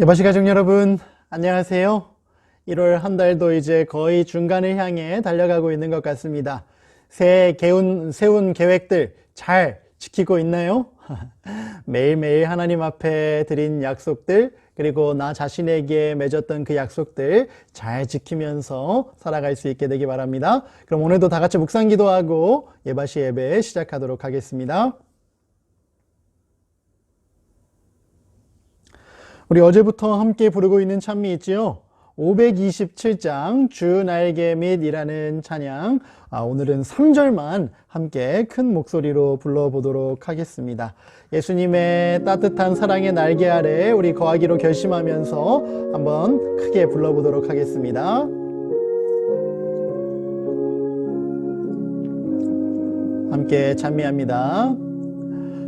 예바시 가족 여러분, 안녕하세요. 1월 한 달도 이제 거의 중간을 향해 달려가고 있는 것 같습니다. 새해 세운 계획들 잘 지키고 있나요? 매일매일 하나님 앞에 드린 약속들, 그리고 나 자신에게 맺었던 그 약속들 잘 지키면서 살아갈 수 있게 되기 바랍니다. 그럼 오늘도 다 같이 묵상 기도하고 예바시 예배 시작하도록 하겠습니다. 우리 어제부터 함께 부르고 있는 찬미 있지요? 527장 주 날개 및이라는 찬양, 오늘은 3절만 함께 큰 목소리로 불러보도록 하겠습니다. 예수님의 따뜻한 사랑의 날개 아래 우리 거하기로 결심하면서 한번 크게 불러보도록 하겠습니다. 함께 찬미합니다.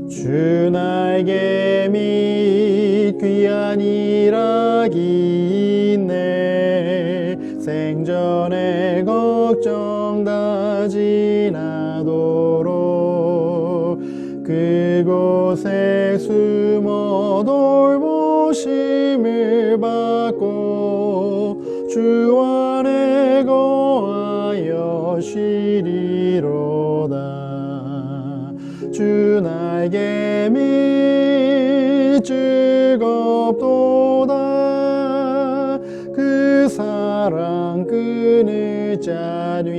주 날개 및 귀한 일하기 있네. 생전에 걱정 다 지나도록 그곳에 숨어 돌보심을 받고 주 안에 거하여 쉬리로다. 주 날개 및 즐겁도다. 그 사랑 끊을 자뉘뇨.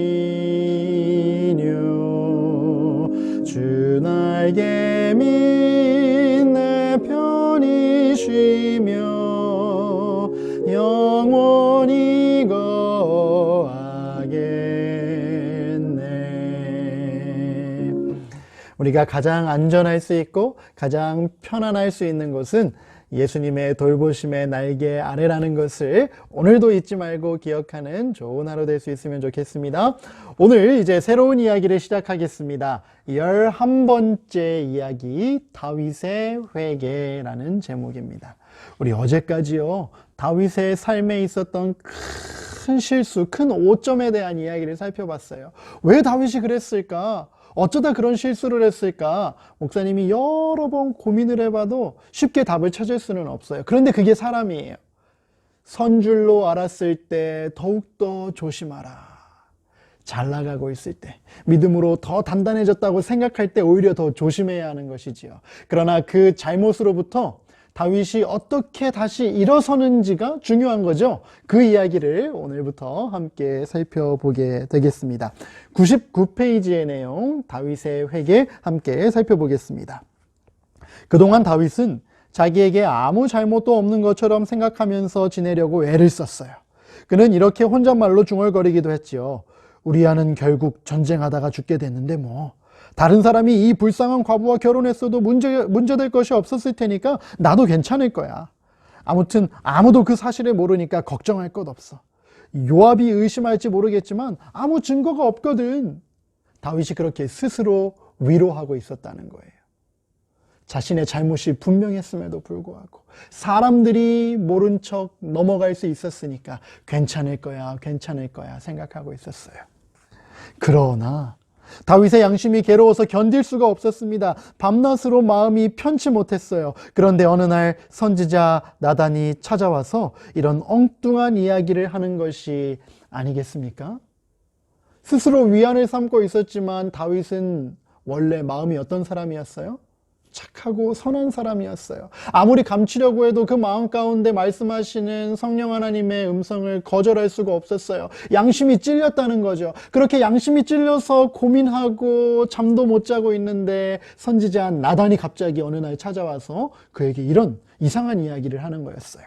주 날개 및 내 편히 쉬며 영원히 거하겠네. 우리가 가장 안전할 수 있고 가장 편안할 수 있는 곳은 예수님의 돌보심의 날개 아래라는 것을 오늘도 잊지 말고 기억하는 좋은 하루 될 수 있으면 좋겠습니다. 오늘 이제 새로운 이야기를 시작하겠습니다. 11번째 이야기, 다윗의 회개라는 제목입니다. 우리 어제까지요, 다윗의 삶에 있었던 큰 실수, 큰 오점에 대한 이야기를 살펴봤어요. 왜 다윗이 그랬을까? 어쩌다 그런 실수를 했을까? 목사님이 여러 번 고민을 해봐도 쉽게 답을 찾을 수는 없어요. 그런데 그게 사람이에요. 선 줄로 알았을 때 더욱더 조심하라. 잘 나가고 있을 때, 믿음으로 더 단단해졌다고 생각할 때 오히려 더 조심해야 하는 것이지요. 그러나 그 잘못으로부터 다윗이 어떻게 다시 일어서는지가 중요한 거죠. 그 이야기를 오늘부터 함께 살펴보게 되겠습니다. 99페이지의 내용, 다윗의 회개 함께 살펴보겠습니다. 그동안 다윗은 자기에게 아무 잘못도 없는 것처럼 생각하면서 지내려고 애를 썼어요. 그는 이렇게 혼잣말로 중얼거리기도 했지요. 우리아는 결국 전쟁하다가 죽게 됐는데 뭐 다른 사람이 이 불쌍한 과부와 결혼했어도 문제될 것이 없었을 테니까 나도 괜찮을 거야. 아무튼 아무도 그 사실을 모르니까 걱정할 것 없어. 요압이 의심할지 모르겠지만 아무 증거가 없거든. 다윗이 그렇게 스스로 위로하고 있었다는 거예요. 자신의 잘못이 분명했음에도 불구하고 사람들이 모른 척 넘어갈 수 있었으니까 괜찮을 거야 생각하고 있었어요. 그러나 다윗의 양심이 괴로워서 견딜 수가 없었습니다. 밤낮으로 마음이 편치 못했어요. 그런데 어느 날 선지자 나단이 찾아와서 이런 엉뚱한 이야기를 하는 것이 아니겠습니까? 스스로 위안을 삼고 있었지만 다윗은 원래 마음이 어떤 사람이었어요? 착하고 선한 사람이었어요. 아무리 감추려고 해도 그 마음 가운데 말씀하시는 성령 하나님의 음성을 거절할 수가 없었어요. 양심이 찔렸다는 거죠. 그렇게 양심이 찔려서 고민하고 잠도 못 자고 있는데 선지자 나단이 갑자기 어느 날 찾아와서 그에게 이런 이상한 이야기를 하는 거였어요.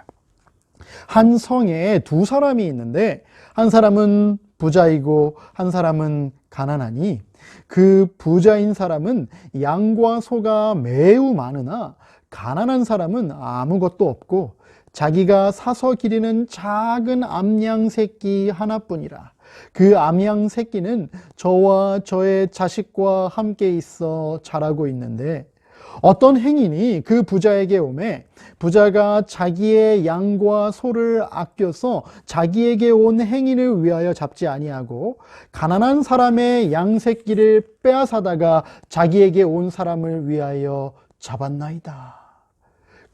한 성에 두 사람이 있는데 한 사람은 부자이고 한 사람은 가난하니 그 부자인 사람은 양과 소가 매우 많으나 가난한 사람은 아무것도 없고 자기가 사서 기르는 작은 암양 새끼 하나뿐이라. 그 암양 새끼는 저와 저의 자식과 함께 있어 자라고 있는데 어떤 행인이 그 부자에게 오매 부자가 자기의 양과 소를 아껴서 자기에게 온 행인을 위하여 잡지 아니하고 가난한 사람의 양 새끼를 빼앗아다가 자기에게 온 사람을 위하여 잡았나이다.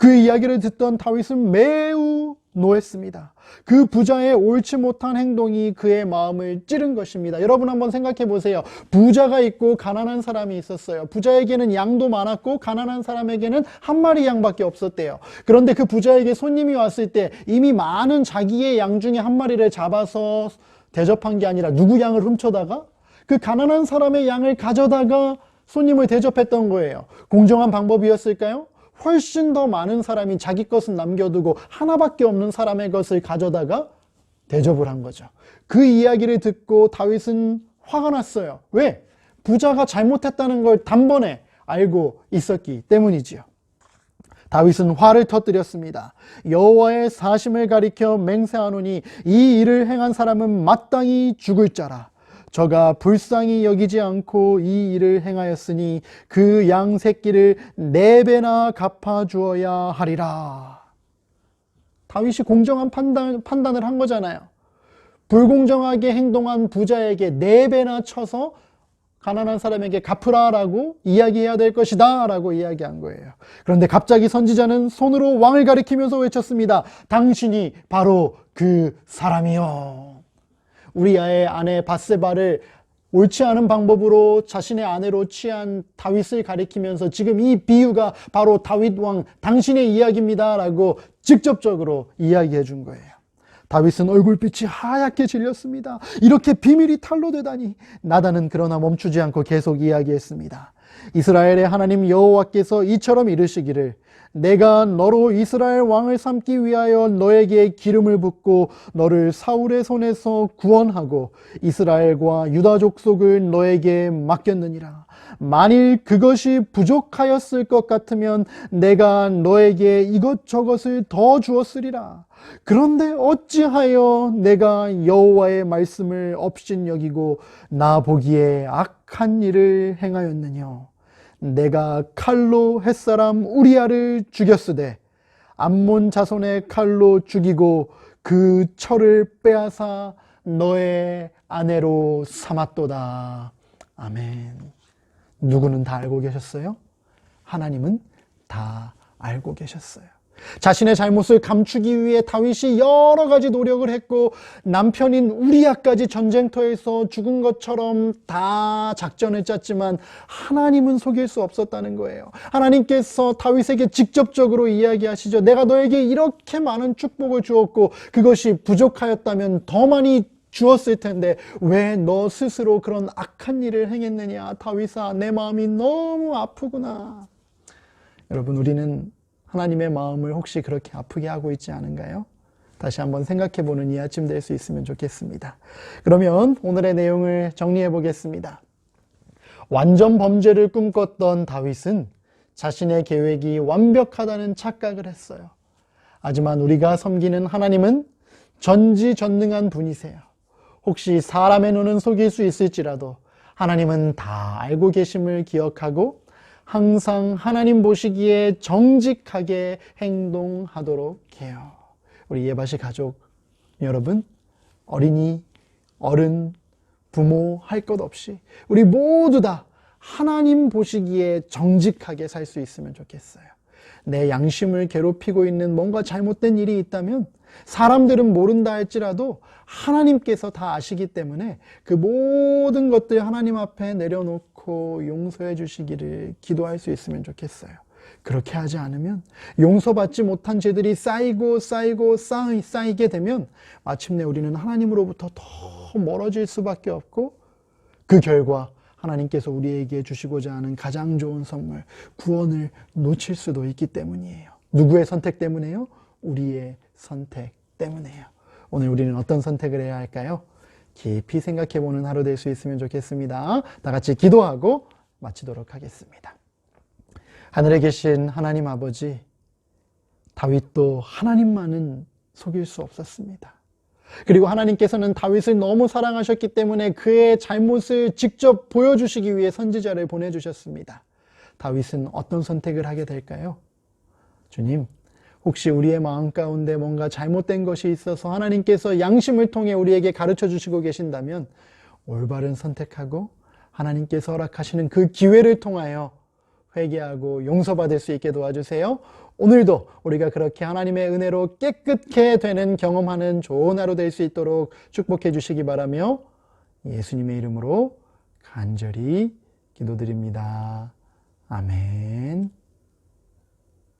그 이야기를 듣던 다윗은 매우 노했습니다. 그 부자의 옳지 못한 행동이 그의 마음을 찌른 것입니다. 여러분 한번 생각해 보세요. 부자가 있고 가난한 사람이 있었어요. 부자에게는 양도 많았고 가난한 사람에게는 한 마리 양밖에 없었대요. 그런데 그 부자에게 손님이 왔을 때 이미 많은 자기의 양 중에 한 마리를 잡아서 대접한 게 아니라 누구 양을 훔쳐다가 그 가난한 사람의 양을 가져다가 손님을 대접했던 거예요. 공정한 방법이었을까요? 훨씬 더 많은 사람이 자기 것은 남겨두고 하나밖에 없는 사람의 것을 가져다가 대접을 한 거죠. 그 이야기를 듣고 다윗은 화가 났어요. 왜? 부자가 잘못했다는 걸 단번에 알고 있었기 때문이지요. 다윗은 화를 터뜨렸습니다. 여호와의 사심을 가리켜 맹세하노니 이 일을 행한 사람은 마땅히 죽을 자라. 저가 불쌍히 여기지 않고 이 일을 행하였으니 그 양 새끼를 4배나 갚아주어야 하리라. 다윗이 공정한 판단을 한 거잖아요. 불공정하게 행동한 부자에게 4배나 쳐서 가난한 사람에게 갚으라라고 이야기해야 될 것이다 라고 이야기한 거예요. 그런데 갑자기 선지자는 손으로 왕을 가리키면서 외쳤습니다. 당신이 바로 그 사람이요. 우리아의 아내 밧세바를 옳지 않은 방법으로 자신의 아내로 취한 다윗을 가리키면서 지금 이 비유가 바로 다윗 왕 당신의 이야기입니다 라고 직접적으로 이야기해 준 거예요. 다윗은 얼굴빛이 하얗게 질렸습니다. 이렇게 비밀이 탄로되다니. 나단은 그러나 멈추지 않고 계속 이야기했습니다. 이스라엘의 하나님 여호와께서 이처럼 이르시기를 내가 너로 이스라엘 왕을 삼기 위하여 너에게 기름을 붓고 너를 사울의 손에서 구원하고 이스라엘과 유다 족속을 너에게 맡겼느니라. 만일 그것이 부족하였을 것 같으면 내가 너에게 이것저것을 더 주었으리라. 그런데 어찌하여 내가 여호와의 말씀을 업신여기고 나 보기에 악한 일을 행하였느냐. 내가 칼로 햇사람 우리아를 죽였으되 암몬 자손의 칼로 죽이고 그 철을 빼앗아 너의 아내로 삼았도다. 아멘. 누구는 다 알고 계셨어요? 하나님은 다 알고 계셨어요. 자신의 잘못을 감추기 위해 다윗이 여러 가지 노력을 했고 남편인 우리아까지 전쟁터에서 죽은 것처럼 다 작전을 짰지만 하나님은 속일 수 없었다는 거예요. 하나님께서 다윗에게 직접적으로 이야기하시죠. 내가 너에게 이렇게 많은 축복을 주었고 그것이 부족하였다면 더 많이 주었을 텐데 왜 너 스스로 그런 악한 일을 행했느냐. 다윗아, 내 마음이 너무 아프구나. 여러분, 우리는 하나님의 마음을 혹시 그렇게 아프게 하고 있지 않은가요? 다시 한번 생각해보는 이 아침 될 수 있으면 좋겠습니다. 그러면 오늘의 내용을 정리해 보겠습니다. 완전 범죄를 꿈꿨던 다윗은 자신의 계획이 완벽하다는 착각을 했어요. 하지만 우리가 섬기는 하나님은 전지전능한 분이세요. 혹시 사람의 눈은 속일 수 있을지라도 하나님은 다 알고 계심을 기억하고 항상 하나님 보시기에 정직하게 행동하도록 해요. 우리 예바시 가족 여러분, 어린이, 어른, 부모 할 것 없이 우리 모두 다 하나님 보시기에 정직하게 살 수 있으면 좋겠어요. 내 양심을 괴롭히고 있는 뭔가 잘못된 일이 있다면 사람들은 모른다 할지라도 하나님께서 다 아시기 때문에 그 모든 것들 하나님 앞에 내려놓고 용서해 주시기를 기도할 수 있으면 좋겠어요. 그렇게 하지 않으면 용서받지 못한 죄들이 쌓이게 되면 마침내 우리는 하나님으로부터 더 멀어질 수밖에 없고 그 결과 하나님께서 우리에게 주시고자 하는 가장 좋은 선물, 구원을 놓칠 수도 있기 때문이에요. 누구의 선택 때문에요? 우리의 선택 때문에요. 오늘 우리는 어떤 선택을 해야 할까요? 깊이 생각해보는 하루 될 수 있으면 좋겠습니다. 다 같이 기도하고 마치도록 하겠습니다. 하늘에 계신 하나님 아버지, 다윗도 하나님만은 속일 수 없었습니다. 그리고 하나님께서는 다윗을 너무 사랑하셨기 때문에 그의 잘못을 직접 보여주시기 위해 선지자를 보내주셨습니다. 다윗은 어떤 선택을 하게 될까요? 주님, 혹시 우리의 마음 가운데 뭔가 잘못된 것이 있어서 하나님께서 양심을 통해 우리에게 가르쳐 주시고 계신다면 올바른 선택하고 하나님께서 허락하시는 그 기회를 통하여 회개하고 용서받을 수 있게 도와주세요. 오늘도 우리가 그렇게 하나님의 은혜로 깨끗게 되는 경험하는 좋은 하루 될 수 있도록 축복해 주시기 바라며 예수님의 이름으로 간절히 기도드립니다. 아멘.